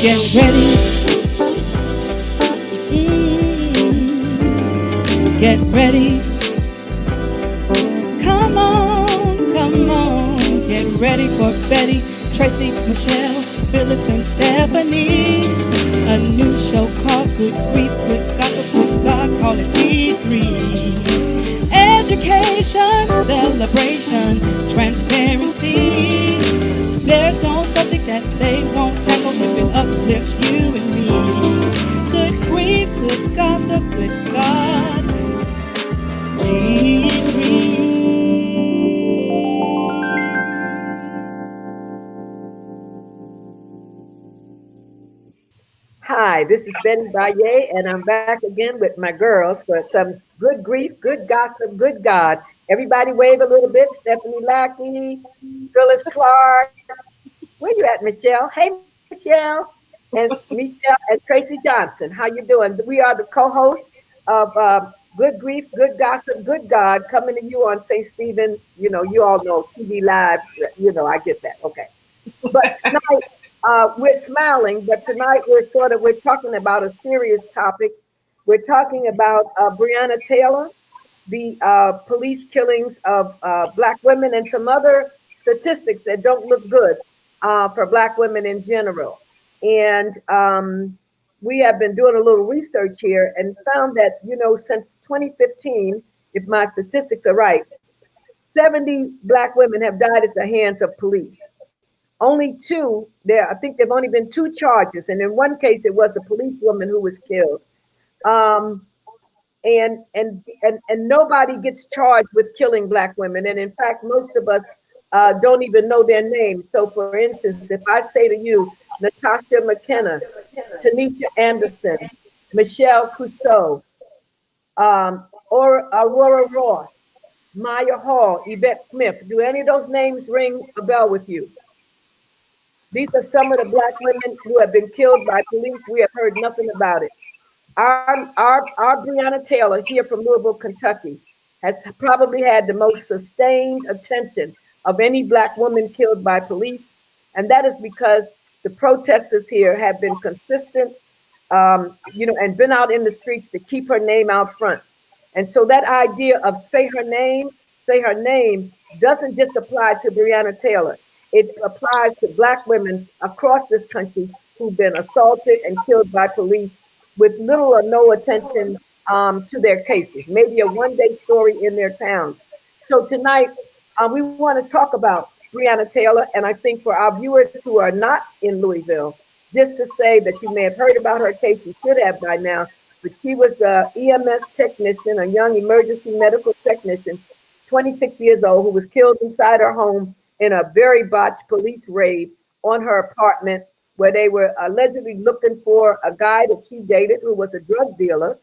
Get ready. Get ready. Come on, come on. Get ready for Betty, Tracy, Michelle, Phyllis, and Stephanie. A new show called Good Grief, Good Gossip, Good God, call it G3. Education, celebration, transparency. There's no subject that they won't tackle if it uplifts you and me. Good grief, good gossip, good God, G3. Hi, this is Betty Baye, and I'm back again with my girls for some good grief, good gossip, good God. Everybody wave a little bit. Stephanie Lackey, Phyllis Clark. Where you at, Michelle? Hey, Michelle. And Michelle and Tracy Johnson. How you doing? We are the co-hosts of Good Grief, Good Gossip, Good God, coming to you on St. Stephen. You know, you all know TV Live. You know, I get that. Okay. But tonight, we're smiling, but tonight we're talking about a serious topic. We're talking about Breonna Taylor, the police killings of Black women, and some other statistics that don't look good for Black women in general. And we have been doing a little research here and found that, since 2015, if my statistics are right, 70 Black women have died at the hands of police. Only two there. I think there've only been two charges, and in one case, it was a policewoman who was killed. Um, and nobody gets charged with killing Black women. And in fact, most of us don't even know their names. So, for instance, if I say to you, Natasha McKenna, Tanisha Anderson, Michelle Cousteau, or Aurora Ross, Maya Hall, Yvette Smith, do any of those names ring a bell with you? These are some of the Black women who have been killed by police. We have heard nothing about it. Our Breonna Taylor here from Louisville, Kentucky, has probably had the most sustained attention of any Black woman killed by police. And that is because the protesters here have been consistent, and been out in the streets to keep her name out front. And so that idea of say her name doesn't just apply to Breonna Taylor. It applies to Black women across this country who've been assaulted and killed by police with little or no attention to their cases, maybe a one-day story in their towns. So tonight, we want to talk about Breonna Taylor, and I think for our viewers who are not in Louisville, just to say that you may have heard about her case, you should have by now, but she was an EMS technician, a young emergency medical technician, 26 years old, who was killed inside her home in a very botched police raid on her apartment, where they were allegedly looking for a guy that she dated who was a drug dealer,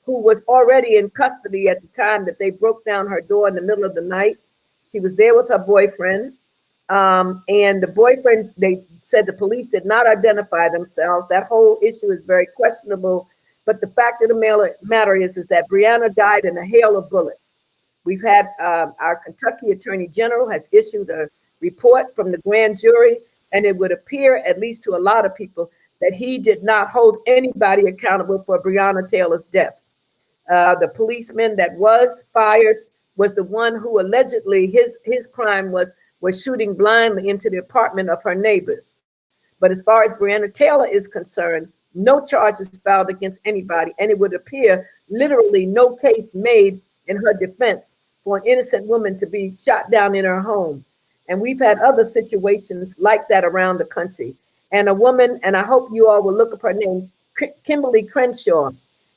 who was already in custody at the time that they broke down her door in the middle of the night. She was there with her boyfriend. And the boyfriend, they said the police did not identify themselves. That whole issue is very questionable. But the fact of the matter is that Breonna died in a hail of bullets. We've had our Kentucky Attorney General has issued a report from the grand jury, and it would appear, at least to a lot of people, that he did not hold anybody accountable for Breonna Taylor's death. The policeman that was fired was the one who allegedly his crime was shooting blindly into the apartment of her neighbors. But as far as Breonna Taylor is concerned, no charges filed against anybody, and it would appear literally no case made in her defense for an innocent woman to be shot down in her home. And we've had other situations like that around the country. And a woman, and I hope you all will look up her name, Kimberly Crenshaw.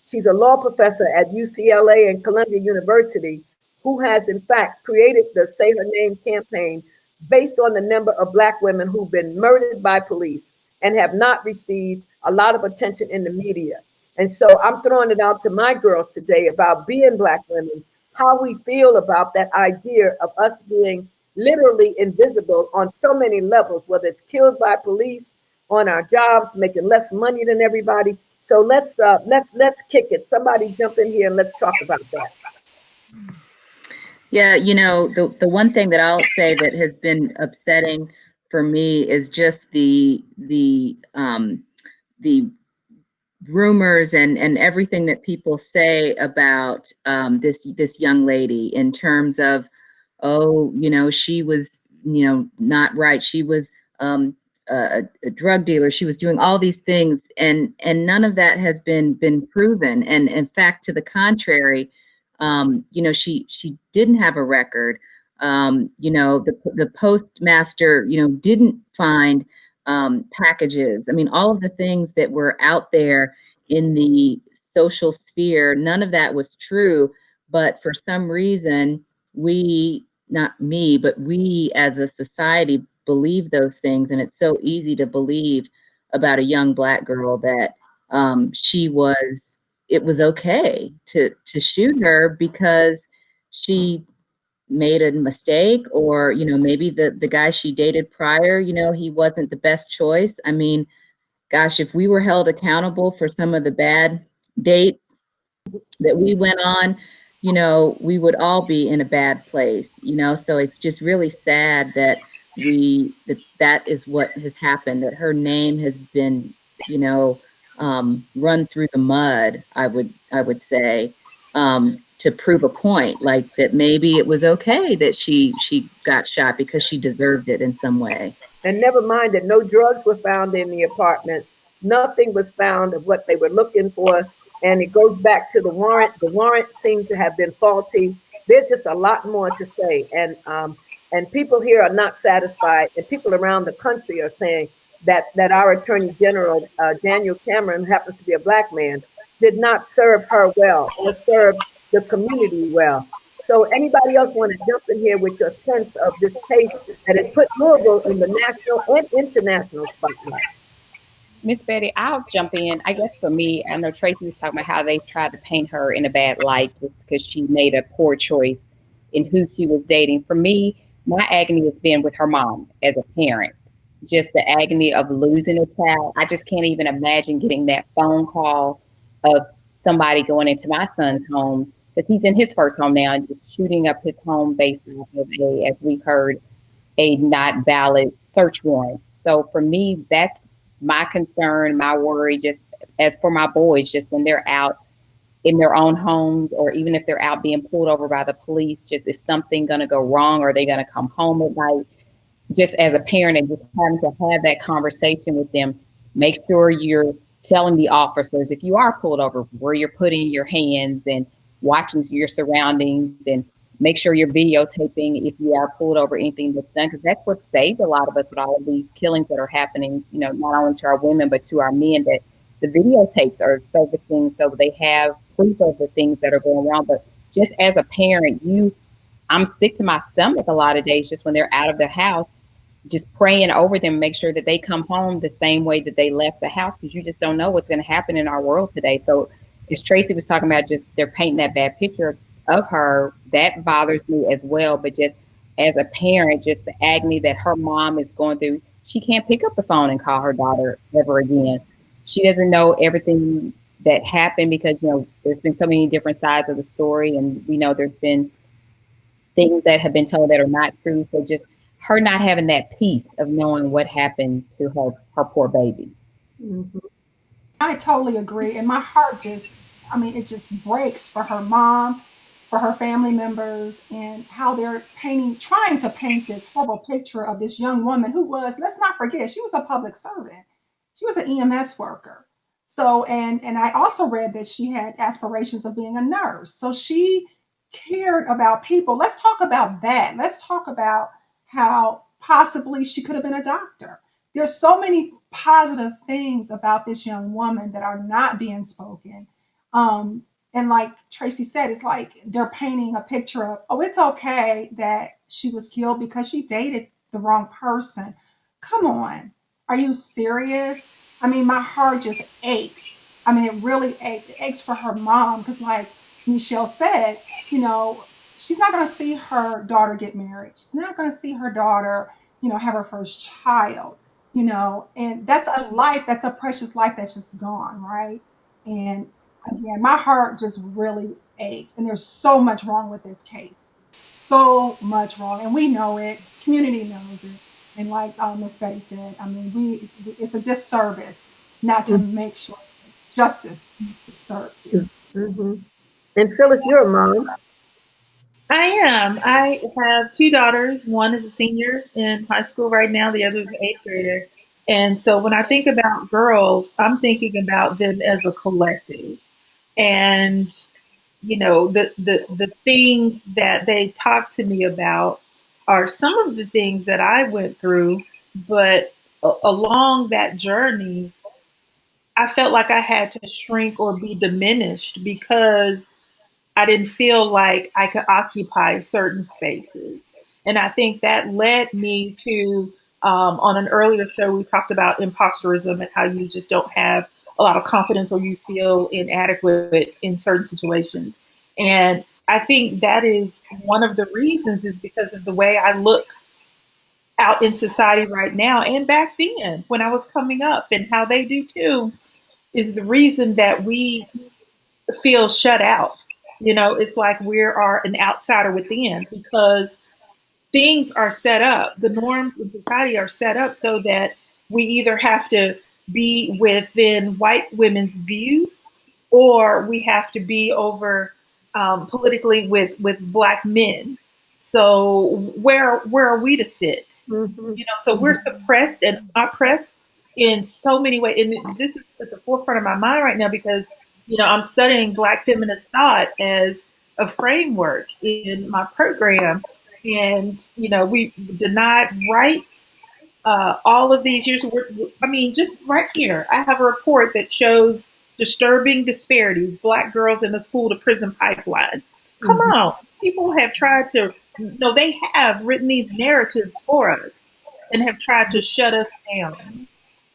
She's a law professor at UCLA and Columbia University, who has in fact created the Say Her Name campaign based on the number of Black women who've been murdered by police and have not received a lot of attention in the media. And so I'm throwing it out to my girls today about being Black women, how we feel about that idea of us being literally invisible on so many levels, whether it's killed by police, on our jobs, making less money than everybody. So let's kick it. Somebody jump in here and let's talk about that. Yeah, the one thing that I'll say that has been upsetting for me is just the the rumors and everything that people say about this young lady in terms of, oh, she was, not right. She was a drug dealer. She was doing all these things, and none of that has been proven. And in fact, to the contrary, she didn't have a record. The postmaster, didn't find packages. I mean, all of the things that were out there in the social sphere, none of that was true. But for some reason, we, not me, but we as a society believe those things. And it's so easy to believe about a young Black girl that it was okay to shoot her because she made a mistake, or maybe the guy she dated prior, he wasn't the best choice. I mean, gosh, if we were held accountable for some of the bad dates that we went on, we would all be in a bad place. So it's just really sad that that is what has happened, that her name has been, run through the mud, I would say, to prove a point, like that maybe it was okay that she got shot because she deserved it in some way. And never mind that no drugs were found in the apartment. Nothing was found of what they were looking for. And it goes back to the warrant. The warrant seemed to have been faulty. There's just a lot more to say. And people here are not satisfied. And people around the country are saying that our Attorney General, Daniel Cameron, happens to be a Black man, did not serve her well or serve the community well. So anybody else want to jump in here with your sense of this case that has put Louisville in the national and international spotlight? Miss Betty, I'll jump in. I guess for me, I know Tracy was talking about how they tried to paint her in a bad light just because she made a poor choice in who she was dating. For me, my agony has been with her mom as a parent. Just the agony of losing a child. I just can't even imagine getting that phone call of somebody going into my son's home, because he's in his first home now, and just shooting up his home based off of as we've heard, a not valid search warrant. So for me, that's my concern, my worry. Just as for my boys, just when they're out in their own homes, or even if they're out being pulled over by the police, just is something going to go wrong? Are they going to come home at night? Just as a parent, and just having to have that conversation with them, make sure you're telling the officers if you are pulled over where you're putting your hands, and watching your surroundings, and make sure you're videotaping if you are pulled over, anything that's done, because that's what saved a lot of us with all of these killings that are happening, not only to our women, but to our men, that the videotapes are surfacing so they have proof of the things that are going wrong. But just as a parent, I'm sick to my stomach a lot of days just when they're out of the house, just praying over them, make sure that they come home the same way that they left the house, because you just don't know what's going to happen in our world today. So as Tracy was talking about, just they're painting that bad picture of her, that bothers me as well. But just as a parent, just the agony that her mom is going through. She can't pick up the phone and call her daughter ever again. She doesn't know everything that happened because, there's been so many different sides of the story, and we know there's been things that have been told that are not true. So just her not having that peace of knowing what happened to her poor baby. Mhm. I totally agree. And my heart it just breaks for her mom, for her family members, and how they're trying to paint this horrible picture of this young woman who was, let's not forget, she was a public servant. She was an EMS worker. So, and I also read that she had aspirations of being a nurse. So she cared about people. Let's talk about that. Let's talk about how possibly she could have been a doctor. There's so many positive things about this young woman that are not being spoken. And like Tracy said, it's like they're painting a picture of, oh, it's okay that she was killed because she dated the wrong person. Come on. Are you serious? I mean, my heart just aches. I mean, it really aches. It aches for her mom because, like Michelle said, she's not going to see her daughter get married. She's not going to see her daughter, have her first child, and that's a life, that's a precious life that's just gone, right? And again, my heart just really aches. And there's so much wrong with this case. So much wrong. And we know it. Community knows it. And like Miss Betty said, I mean, it's a disservice, not to make sure justice is served here. Mm-hmm. And Phyllis, you're a mom. I am. I have two daughters. One is a senior in high school right now, the other is an eighth grader. And so when I think about girls, I'm thinking about them as a collective. And, you know, the things that they talk to me about are some of the things that I went through, but along that journey, I felt like I had to shrink or be diminished because I didn't feel like I could occupy certain spaces. And I think that led me to, on an earlier show, we talked about imposterism and how you just don't have a lot of confidence or you feel inadequate in certain situations. And I think that is one of the reasons is because of the way I look out in society right now and back then when I was coming up and how they do too, is the reason that we feel shut out. You know, it's like we are an outsider within because things are set up. The norms in society are set up so that we either have to be within white women's views or we have to be over politically with black men. So where are we to sit? Mm-hmm. You know, so we're suppressed and oppressed in so many ways. And this is at the forefront of my mind right now because, you know, I'm studying Black feminist thought as a framework in my program. And, you know, we denied rights all of these years. I mean, just right here, I have a report that shows disturbing disparities, Black girls in the school to prison pipeline. Come Mm-hmm. on. People have tried to, no, they have written these narratives for us and have tried to shut us down.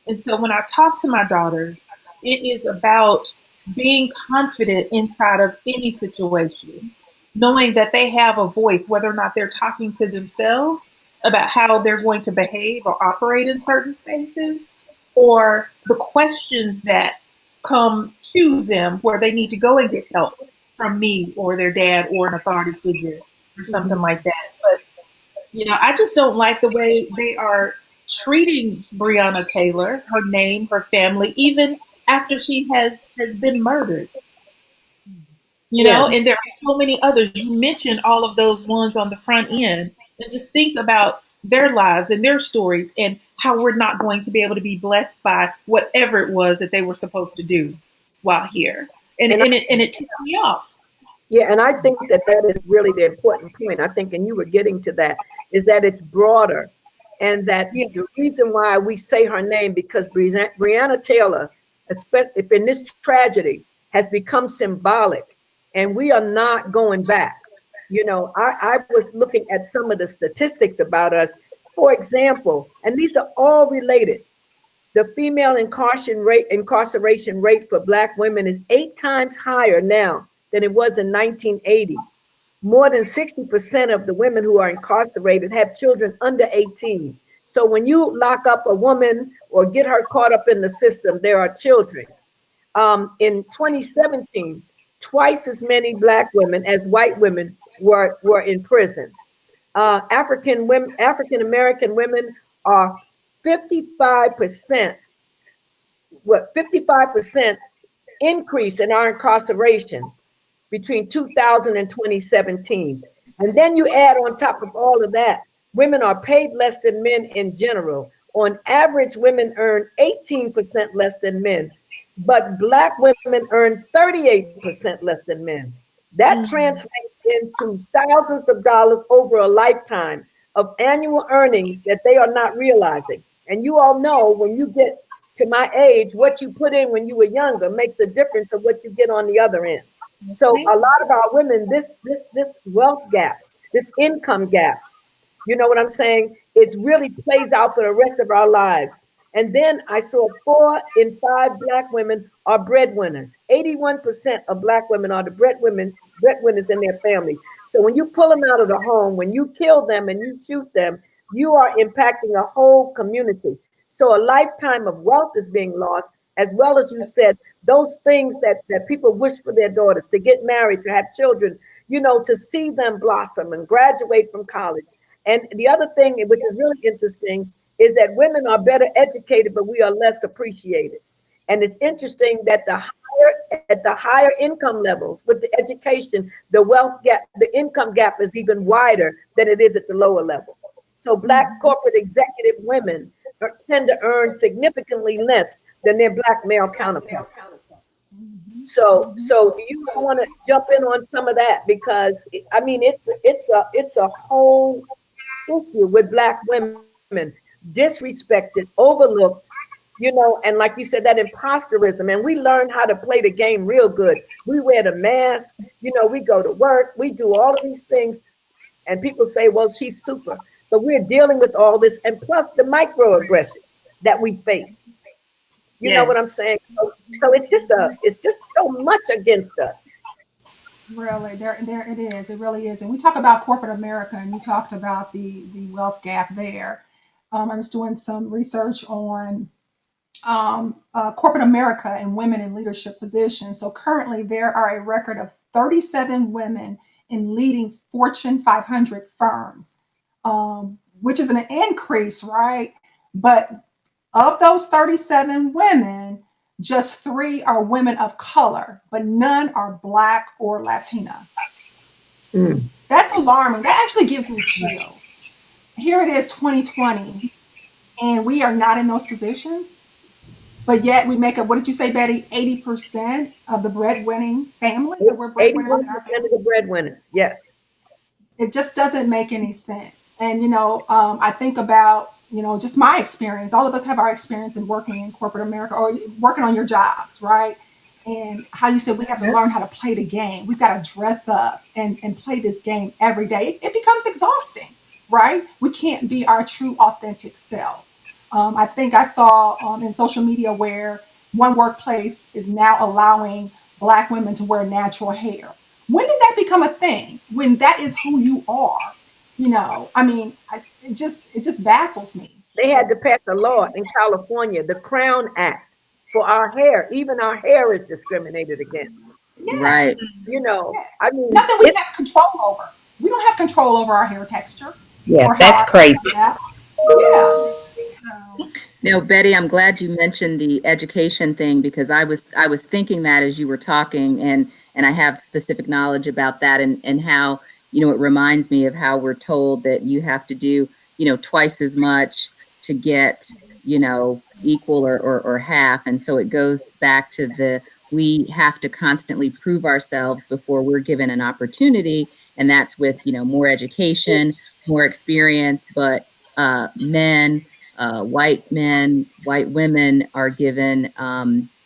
And so when I talk to my daughters, it is about being confident inside of any situation, knowing that they have a voice, whether or not they're talking to themselves about how they're going to behave or operate in certain spaces, or the questions that come to them where they need to go and get help from me or their dad or an authority figure or something Mm-hmm. like that. But you know, I just don't like the way they are treating Breonna Taylor, her name, her family, even after she has been murdered. You Yes. know, and there are so many others. You mentioned all of those ones on the front end, and just think about their lives and their stories and how we're not going to be able to be blessed by whatever it was that they were supposed to do while here. And And it ticked me off. yeah, and I think that that is really the important point. I think, and you were getting to that, is that it's broader, and that Yeah. the reason why we say her name because Breonna Taylor, especially if in this tragedy, has become symbolic, and we are not going back. You know, I was looking at some of the statistics about us, for example, and these are all related. The female incarceration rate for Black women is 8 times higher now than it was in 1980. More than 60% of the women who are incarcerated have children under 18. So when you lock up a woman or get her caught up in the system, there are children. In 2017, twice as many Black women as white women were imprisoned. African American women are 55%, 55% increase in our incarceration between 2000 and 2017. And then you add on top of all of that, women are paid less than men in general. On average, women earn 18% less than men, but Black women earn 38% less than men. That Mhm. translates into thousands of dollars over a lifetime of annual earnings that they are not realizing. And you all know when you get to my age, what you put in when you were younger makes a difference of what you get on the other end. Yes, So ma'am. a lot of our women, this wealth gap, this income gap, you know what I'm saying? It really plays out for the rest of our lives. And then I saw 4 in 5 Black women are breadwinners. 81% of Black women are the breadwinners in their family. So when you pull them out of the home, when you kill them and you shoot them, you are impacting a whole community. So a lifetime of wealth is being lost, as well as you said, those things that people wish for their daughters to get married, to have children, you know, to see them blossom and graduate from college. And the other thing, which is really interesting, is that women are better educated, but we are less appreciated. And it's interesting that at the higher income levels with the education, the wealth gap, the income gap is even wider than it is at the lower level. So Black corporate executive women tend to earn significantly less than their Black male counterparts. So do you want to jump in on some of that? Because I mean, it's a whole issue with Black women, disrespected, overlooked, and like you said, that imposterism. And we learn how to play the game real good. We wear the mask, we go to work, we do all of these things, and people say, well, she's super. But we're dealing with all this, and plus the microaggression that we face. You know what I'm Yes. saying? So it's just so much against us. Really, there it is. It really is. And we talk about corporate America, and you talked about the wealth gap there. I was doing some research on corporate America and women in leadership positions. So currently, there are a record of 37 women in leading Fortune 500 firms, which is an increase, right? But of those 37 women, just three are women of color, but none are Black or Latina. Mm. That's alarming. That actually gives me chills. Here it is, 2020, and we are not in those positions. But yet we make up, what did you say, Betty? 80% of the breadwinning family, that we're breadwinners in our 81% of family. the breadwinners, yes. It just doesn't make any sense. And I think about just my experience. All of us have our experience in working in corporate America or working on your jobs, right? And how you said we have to learn how to play the game. We've got to dress up and play this game every day. It becomes exhausting, right? We can't be our true, authentic self. I think I saw in social media where one workplace is now allowing Black women to wear natural hair. When did that become a thing? When that is who you are? I mean, it just baffles me. They had to pass a law in California, the Crown Act, for our hair. Even our hair is discriminated against. Right. Yes, yes. I mean, Nothing we have control over. We don't have control over our hair texture Yeah, or how that's our hair crazy. comes out. Yeah. So, No, Betty, I'm glad you mentioned the education thing because I was thinking that as you were talking, and I have specific knowledge about that, and how, it reminds me of how we're told that you have to do, twice as much to get, equal or half. And so it goes back to we have to constantly prove ourselves before we're given an opportunity. And that's with, more education, more experience, but men, white women are given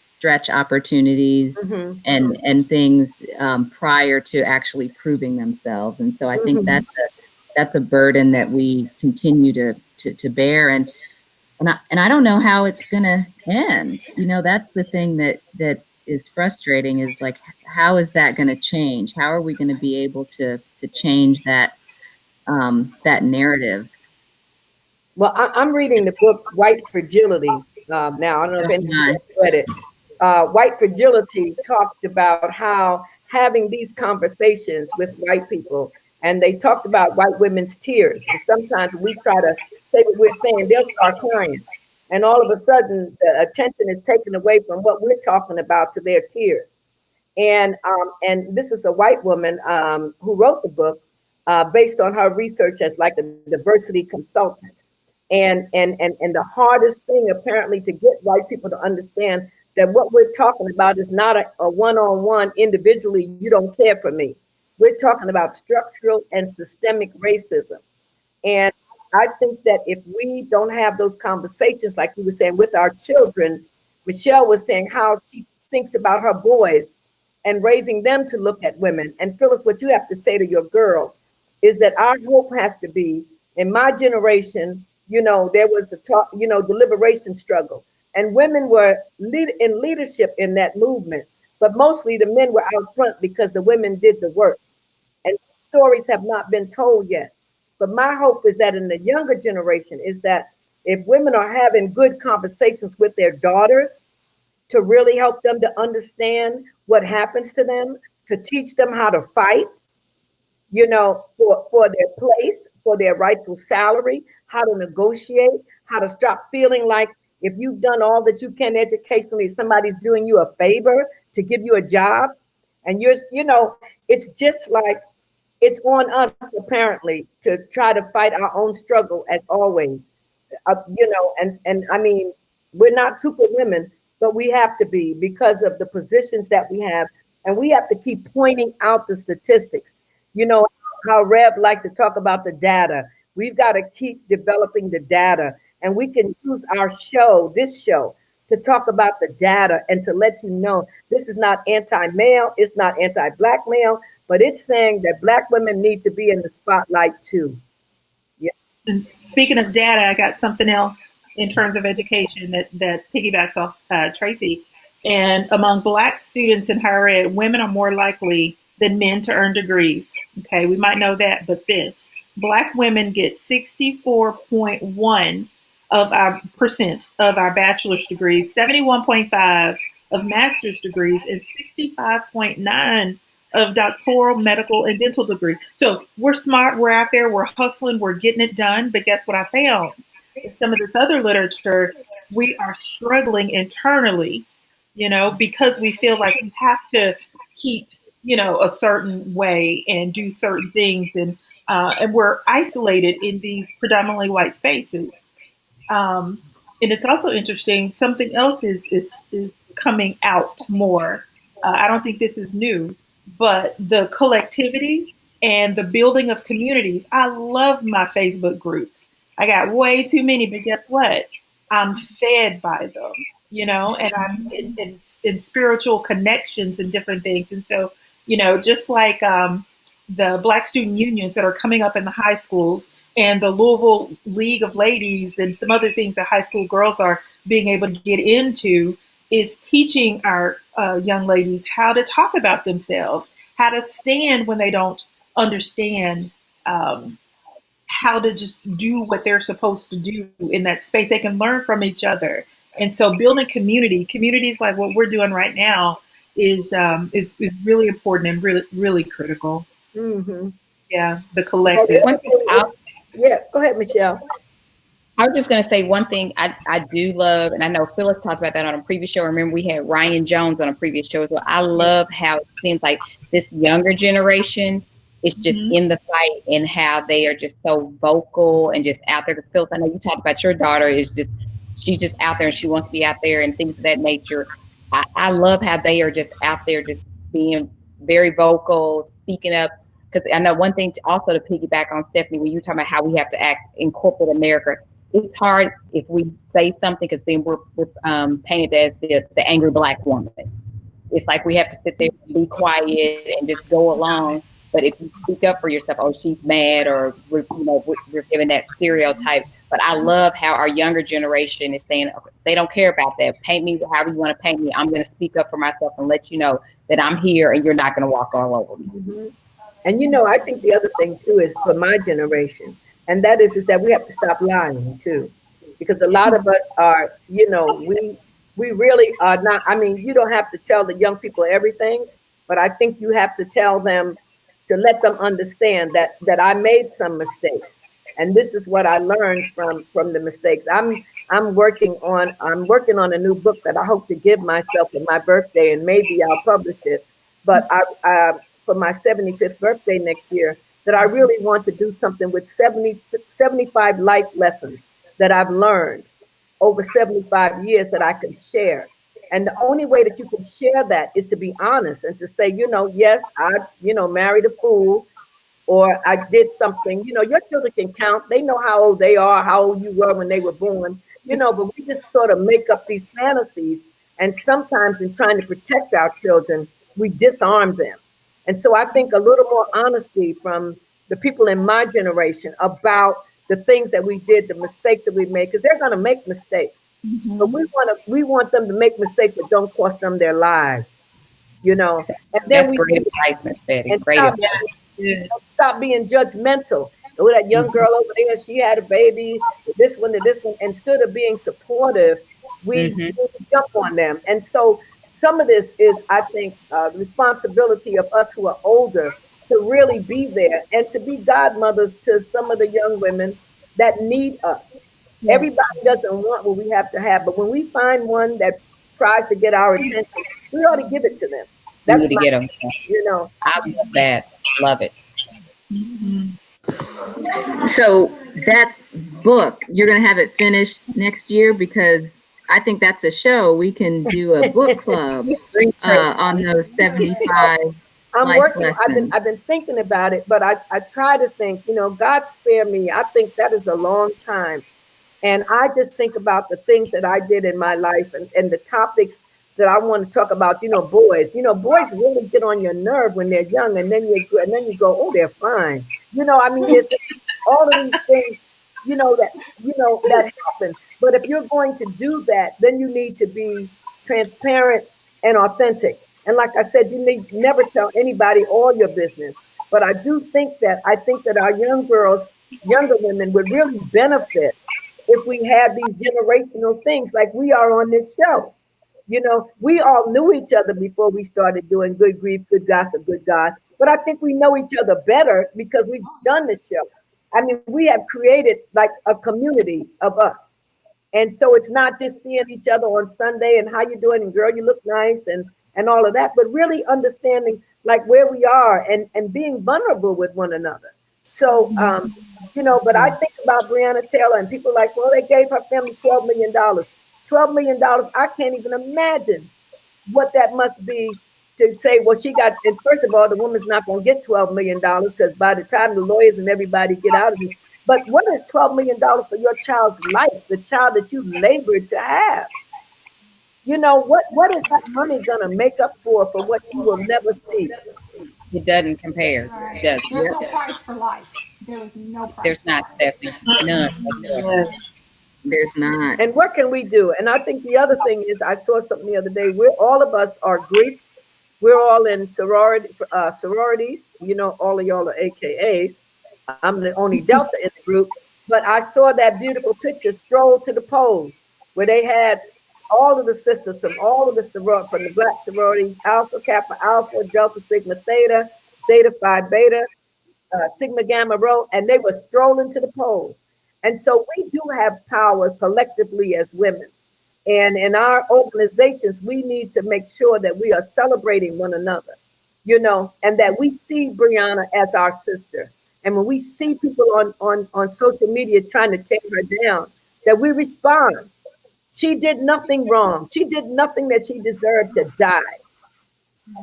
stretch opportunities mhm, and things prior to actually proving themselves. And so I think mhm. that's a burden that we continue to bear. And I don't know how it's gonna end. That's the thing that is frustrating is like, how is that gonna change? How are we gonna be able to change that narrative? Well, I'm reading the book White Fragility now. I don't know if Oh anyone's my. read it. White Fragility talked about how having these conversations with white people, and they talked about white women's tears. And sometimes we try to say what we're saying, they'll start crying. And all of a sudden, the attention is taken away from what we're talking about to their tears. And this is a white woman who wrote the book based on her research as like a diversity consultant. And the hardest thing apparently to get white people to understand that what we're talking about is not a one-on-one individually, you don't care for me. We're talking about structural and systemic racism. And I think that if we don't have those conversations, like you were saying, with our children, Michelle was saying how she thinks about her boys and raising them to look at women. And Phyllis, what you have to say to your girls is that our hope has to be in my generation, there was a talk, the liberation struggle. And women were in leadership in that movement, but mostly the men were out front because the women did the work. And stories have not been told yet. But my hope is that in the younger generation is that if women are having good conversations with their daughters to really help them to understand what happens to them, to teach them how to fight, for their place, for their rightful salary, how to negotiate, how to stop feeling like, If you've done all that you can educationally, somebody's doing you a favor to give you a job, and it's just like it's on us apparently to try to fight our own struggle as always. And I mean, we're not super women, but we have to be because of the positions that we have, and we have to keep pointing out the statistics. You know how Reb likes to talk about the data. We've got to keep developing the data, and we can use this show, to talk about the data and to let you know this is not anti-male, it's not anti-black male, but it's saying that Black women need to be in the spotlight too. Yeah. And speaking of data, I got something else in terms of education that piggybacks off Tracy. And among Black students in higher ed, women are more likely than men to earn degrees. Okay, we might know that, but Black women get 64.1 of our percent of our bachelor's degrees, 71.5 of master's degrees, and 65.9 of doctoral, medical, and dental degree. So we're smart, we're out there, we're hustling, we're getting it done. But guess what I found? In some of this other literature, we are struggling internally, because we feel like we have to keep, a certain way and do certain things. And we're isolated in these predominantly white spaces. And it's also interesting, something else is coming out more. I don't think this is new, but the collectivity and the building of communities. I love my Facebook groups. I got way too many, but guess what? I'm fed by them, and I'm in spiritual connections and different things. And so, just like the Black student unions that are coming up in the high schools, and the Louisville League of Ladies and some other things that high school girls are being able to get into, is teaching our young ladies how to talk about themselves, how to stand when they don't understand, how to just do what they're supposed to do in that space. They can learn from each other. And so building communities like what we're doing right now is really important and really, really critical. Mm-hmm. Yeah, the collective. Yeah, go ahead, Michelle. I was just going to say one thing I do love, and I know Phyllis talked about that on a previous show. Remember, we had Ryan Jones on a previous show as well. I love how it seems like this younger generation is just in the fight, and how they are just so vocal and just out there. Because Phyllis, I know you talked about your daughter she's just out there and she wants to be out there and things of that nature. I love how they are just out there, just being very vocal, speaking up. Because I know one thing also to piggyback on Stephanie, when you were talking about how we have to act in corporate America, it's hard if we say something, because then we're painted as the angry Black woman. It's like we have to sit there and be quiet and just go along. But if you speak up for yourself, oh, she's mad, or we're given that stereotype. But I love how our younger generation is saying, okay, they don't care about that. Paint me however you want to paint me. I'm going to speak up for myself and let you know that I'm here, and you're not going to walk all over me. Mm-hmm. And I think the other thing too is for my generation, and that is that we have to stop lying too, because a lot of us are, we really are not. I mean, you don't have to tell the young people everything, but I think you have to tell them, to let them understand that I made some mistakes, and this is what I learned from the mistakes. I'm working on a new book that I hope to give myself for my birthday, and maybe I'll publish it. But I for my 75th birthday next year, that I really want to do something with 75 life lessons that I've learned over 75 years that I can share. And the only way that you can share that is to be honest and to say, yes, I, married a fool, or I did something. Your children can count. They know how old they are, how old you were when they were born, but we just sort of make up these fantasies. And sometimes in trying to protect our children, we disarm them. And so I think a little more honesty from the people in my generation about the things that we did, the mistakes that we made, because they're going to make mistakes. Mm-hmm. But we want them to make mistakes that don't cost them their lives, And then that's great advice, Betty. Great advice. Stop being judgmental. Oh, that young girl over there, she had a baby, this one to this one. Instead of being supportive, we jump on them. And so some of this is, I think, the responsibility of us who are older to really be there and to be godmothers to some of the young women that need us. Yes. Everybody doesn't want what we have to have, but when we find one that tries to get our attention, we ought to give it to them. We That's need to my, get them. you know. I love that. Love it. Mhm. So that book, you're going to have it finished next year, because I think that's a show. We can do a book club Research. on those 75 I'm life working. lessons. I've been thinking about it, but I try to think. God spare me. I think that is a long time. And I just think about the things that I did in my life, and the topics that I want to talk about. Boys. Boys really get on your nerve when they're young, and then you go, oh, they're fine. I mean, there's just all of these things, that happen. But if you're going to do that, then you need to be transparent and authentic. And like I said, you need never tell anybody all your business. But I think that our young girls, younger women would really benefit if we had these generational things like we are on this show. We all knew each other before we started doing Good Grief, Good Gossip, Good God. But I think we know each other better because we've done this show. I mean, we have created like a community of us. And so it's not just seeing each other on Sunday and how you doing and girl, you look nice and all of that, but really understanding like where we are and being vulnerable with one another. So, but I think about Breonna Taylor and people like, well, they gave her family $12 million. $12 million. I can't even imagine what that must be to say, well, she got, and first of all, the woman's not going to get $12 million because by the time the lawyers and everybody get out of it, but what is $12 million for your child's life, the child that you labored to have? What is that money going to make up for what you will never see? It doesn't compare. Right. It does. There's no price for life. There is no price There's for not, life. Stephanie. None whatsoever. Yes. There's not. And what can we do? And I think the other thing is, I saw something the other day. All of us are Greek. We're all in sororities. All of y'all are AKAs. I'm the only Delta in the group. But I saw that beautiful picture, Stroll to the Polls, where they had all of the sisters from all of the from the black sororities, Alpha, Kappa, Alpha, Delta, Sigma, Theta, Zeta, Phi, Beta, Sigma, Gamma, Rho, and they were strolling to the polls. And so we do have power collectively as women. And in our organizations, we need to make sure that we are celebrating one another, and that we see Breonna as our sister. And when we see people on social media trying to tear her down, that we respond. She did nothing wrong. She did nothing that she deserved to die.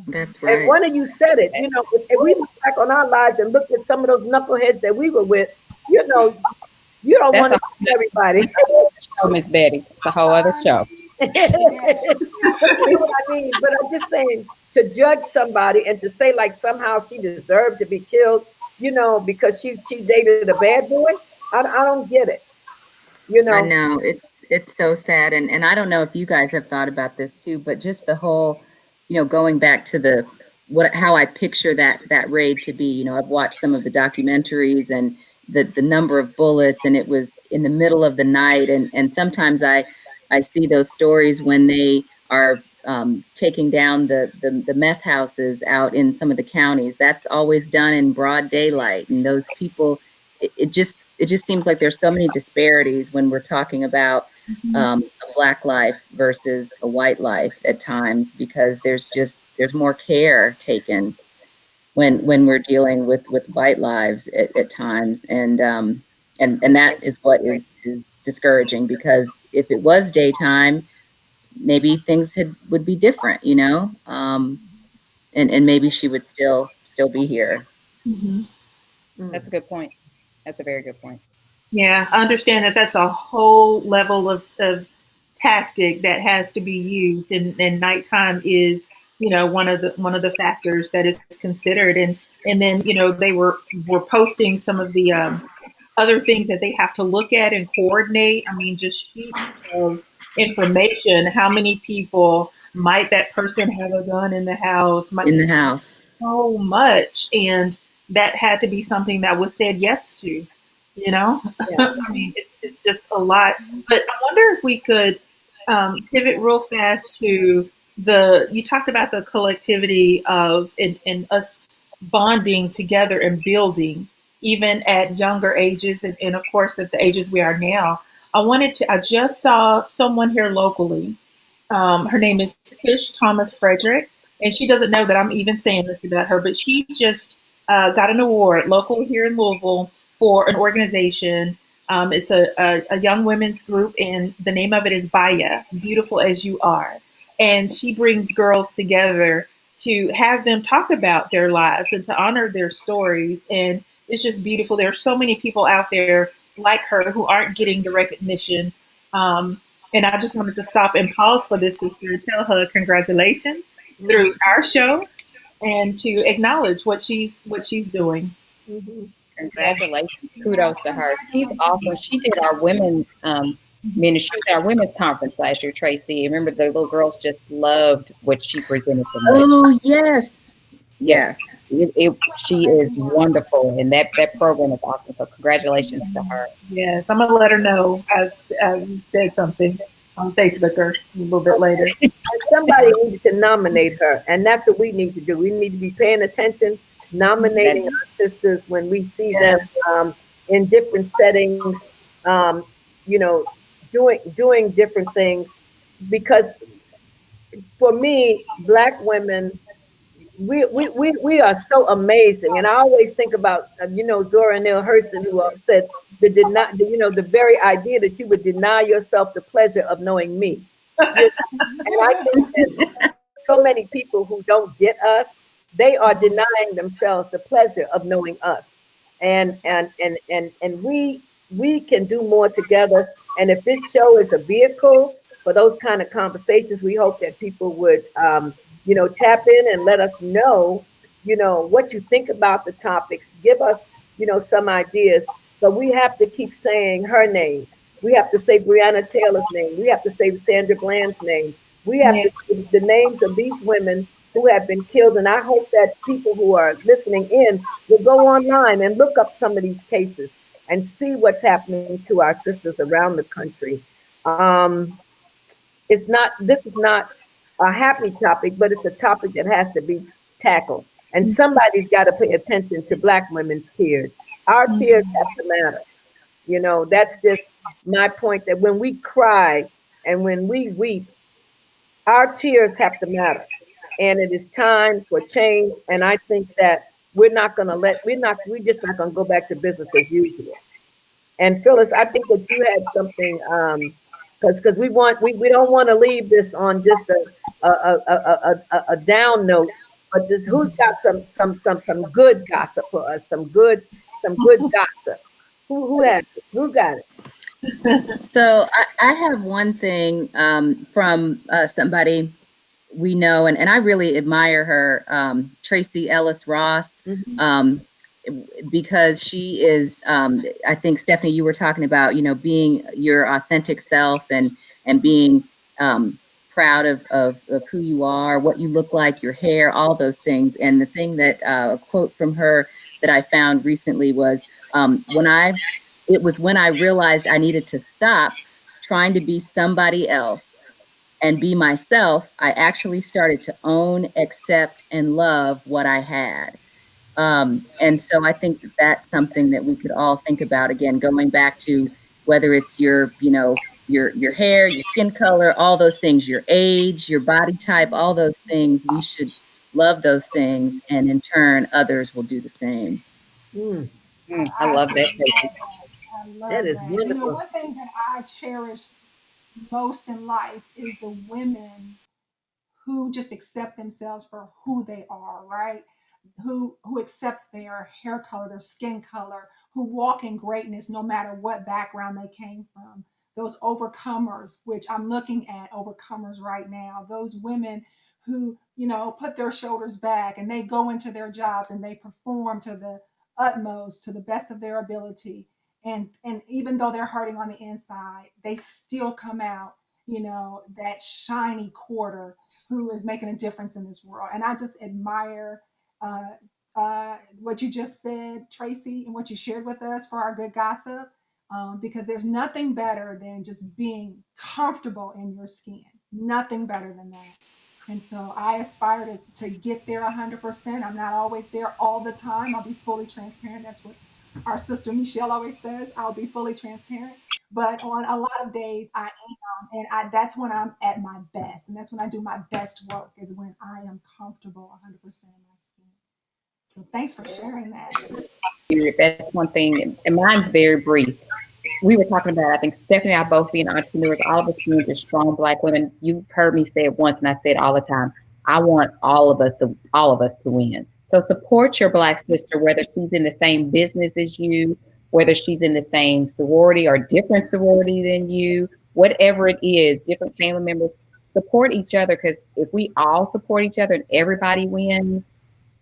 That's And right. one of you said it, if we look back on our lives and look at some of those knuckleheads that we were with, you don't That's want a to see everybody. show, Miss Betty. It's a whole other show. But you know what I mean? But I'm just saying, to judge somebody and to say like somehow she deserved to be killed, because she dated a bad boy. I don't get it. I know it's so sad, and I don't know if you guys have thought about this too, but just the whole, going back to how I picture that raid to be. I've watched some of the documentaries and the number of bullets, and it was in the middle of the night, and sometimes I see those stories when they are taking down the meth houses out in some of the counties. That's always done in broad daylight, and those people, it just seems like there's so many disparities when we're talking about a Black life versus a white life at times, because there's more care taken when we're dealing with white lives at times, and that is what is discouraging, because if it was daytime, maybe things would be different, and maybe she would still be here. Mhm. That's a good point. That's a very good point. Yeah, I understand that that's a whole level of tactic that has to be used, and nighttime is, one of the factors that is considered, and then they were posting some of the other things that they have to look at and coordinate. I mean, just sheets of information. How many people might that person have a gun in the house? In the house. So much, and that had to be something that was said yes to. Yeah. I mean, it's just a lot. But I wonder if we could pivot real fast to you talked about the collectivity of and us bonding together and building, even at younger ages, and of course at the ages we are now. I just saw someone here locally. Her name is Tish Thomas Frederick, and she doesn't know that I'm even saying this about her, but she just got an award local here in Louisville for an organization. It's a young women's group, and the name of it is Baya, Beautiful as You Are. And she brings girls together to have them talk about their lives and to honor their stories. And it's just beautiful. There are so many people out there like her who aren't getting the recognition. And I just wanted to stop and pause for this sister and tell her congratulations through Mhm. our show and to acknowledge what she's doing. Mhm. Congratulations. Yes, Kudos to her. She's awesome. congratulations. She did our women's ministry, she was at our women's conference last year, Tracy. Remember the little girls just loved what she presented so much. Oh, yes. Yes. Yes. She is Amazing work. wonderful and that program is awesome. So congratulations to her. Yes, I'm gonna let her know. I said something on Facebook or a little bit later. And somebody needs to nominate her, and that's what we need to do. We need to be paying attention, nominating That's our sisters when we see them Yeah. in different settings, um, you know, doing different things. Because for me, Black women, we are so amazing. And I always think about, Zora Neale Hurston, who said, the very idea that you would deny yourself the pleasure of knowing me. And I think that so many people who don't get us, they are denying themselves the pleasure of knowing us. And we can do more together. And if this show is a vehicle for those kind of conversations, we hope that people would tap in and let us know, what you think about the topics. Give us, some ideas. But we have to keep saying her name. We have to say Breonna Taylor's name. We have to say Sandra Bland's name. We have Yeah. to say the names of these women who have been killed. And I hope that people who are listening in will go online and look up some of these cases and see what's happening to our sisters around the country. Um, this is not a happy topic, but it's a topic that has to be tackled. And somebody's got to pay attention to Black women's tears. Our tears have to matter. That's just my point, that when we cry and when we weep, our tears have to matter. And it is time for change. And I think that we're just not going to go back to business as usual. And Phyllis, I think that you had something, because we don't want to leave this on just a down note. But who's got some good gossip for us? Some good gossip. Who got it? So I have one thing from somebody we know, and I really admire her, Tracy Ellis Ross, Mhm. because she is, I think, Stephanie, you were talking about, being your authentic self and being proud of who you are, what you look like, your hair, all those things. And the thing that a quote from her that I found recently was it was when I realized I needed to stop trying to be somebody else and be myself, I actually started to own, accept, and love what I had. And so I think that that's something that we could all think about, again, going back to whether it's your hair, your skin color, all those things, your age, your body type, all those things, we should love those things, and in turn, others will do the same. Mm, I I love that, absolutely Tracy. love that. I that love is that. wonderful. One thing that I cherish most in life is the women who just accept themselves for who they are, right? Who accept their hair color, their skin color, who walk in greatness no matter what background they came from. Those overcomers, which I'm looking at overcomers right now, those women who, put their shoulders back and they go into their jobs and they perform to the utmost, to the best of their ability. And even though they're hurting on the inside, they still come out, that shiny quarter who is making a difference in this world. And I just admire uh, what you just said, Tracy, and what you shared with us for our good gossip, because there's nothing better than just being comfortable in your skin. Nothing better than that. And so I aspire to get there 100%. I'm not always there all the time. I'll be fully transparent. That's what our sister Michelle always says. I'll be fully transparent. but on a lot of days I am, and that's when I'm at my best, and that's when I do my best work is when I am comfortable 100% in my skin. So thanks for sharing that. That's one thing, and mine's very brief. We were talking about, I think Stephanie and I both being entrepreneurs, all of us being just strong Black women. You've heard me say it once, and I say it all the time. I want all of us to win. So support your Black sister, whether she's in the same business as you, whether she's in the same sorority or different sorority than you, whatever it is, different family members. Support each other, because if we all support each other and everybody wins,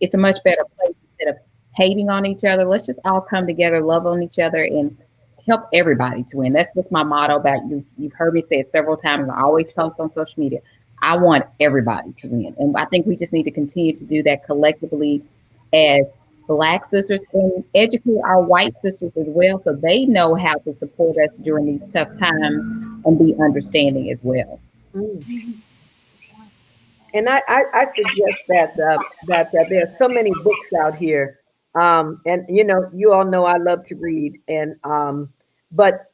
it's a much better place instead of hating on each other. Let's just all come together, love on each other, and help everybody to win. That's what's my motto about you. You've heard me say it several times. I always post on social media. I want everybody to win. And I think we just need to continue to do that collectively as Black sisters, and educate our white sisters as well, so they know how to support us during these tough times and be understanding as well. Mm. Mhm. And I suggest that there are so many books out here, and you all know I love to read, and but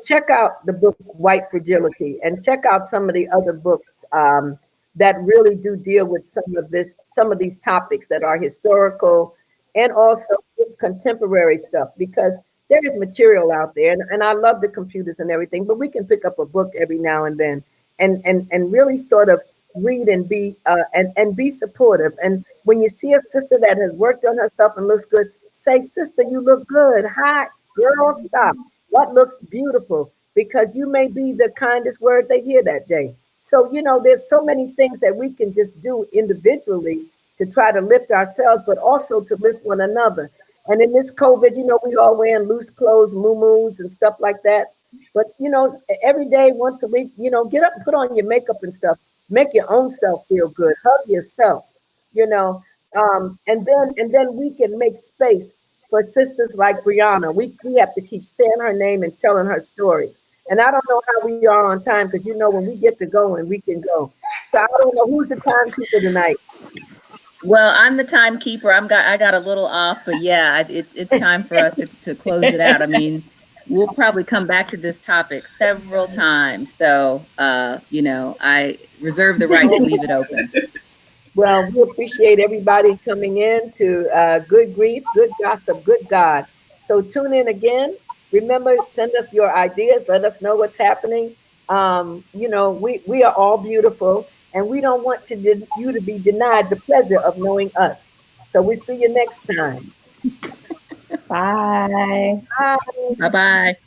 check out the book White Fragility, and check out some of the other books that really do deal with some of these topics that are historical, and also this contemporary stuff, because there is material out there, and I love the computers and everything, but we can pick up a book every now and then, and really sort of read and be supportive. And when you see a sister that has worked on herself and looks good, say, sister, you look good. Hi, girl, stop. What looks beautiful? Because you may be the kindest word they hear that day. So, there's so many things that we can just do individually to try to lift ourselves, but also to lift one another. And in this COVID, we all wearing loose clothes, moo and stuff like that. But every day, once a week, get up, put on your makeup and stuff. Make your own self feel good. Hug yourself, you know. And then we can make space for sisters like Breonna. We have to keep saying her name and telling her story. And I don't know how we are on time, because when we get to going, we can go. So I don't know who's the timekeeper tonight. Well, I'm the timekeeper. I got a little off, but yeah, it's time for us to close it out. I mean, we'll probably come back to this topic several times. So, I reserve the right to leave it open. Well, we appreciate everybody coming in to Good Grief, Good Gossip, Good God. So tune in again. Remember, send us your ideas. Let us know what's happening. We are all beautiful, and we don't want you to be denied the pleasure of knowing us. So we see you next time. Bye. Bye. Bye bye.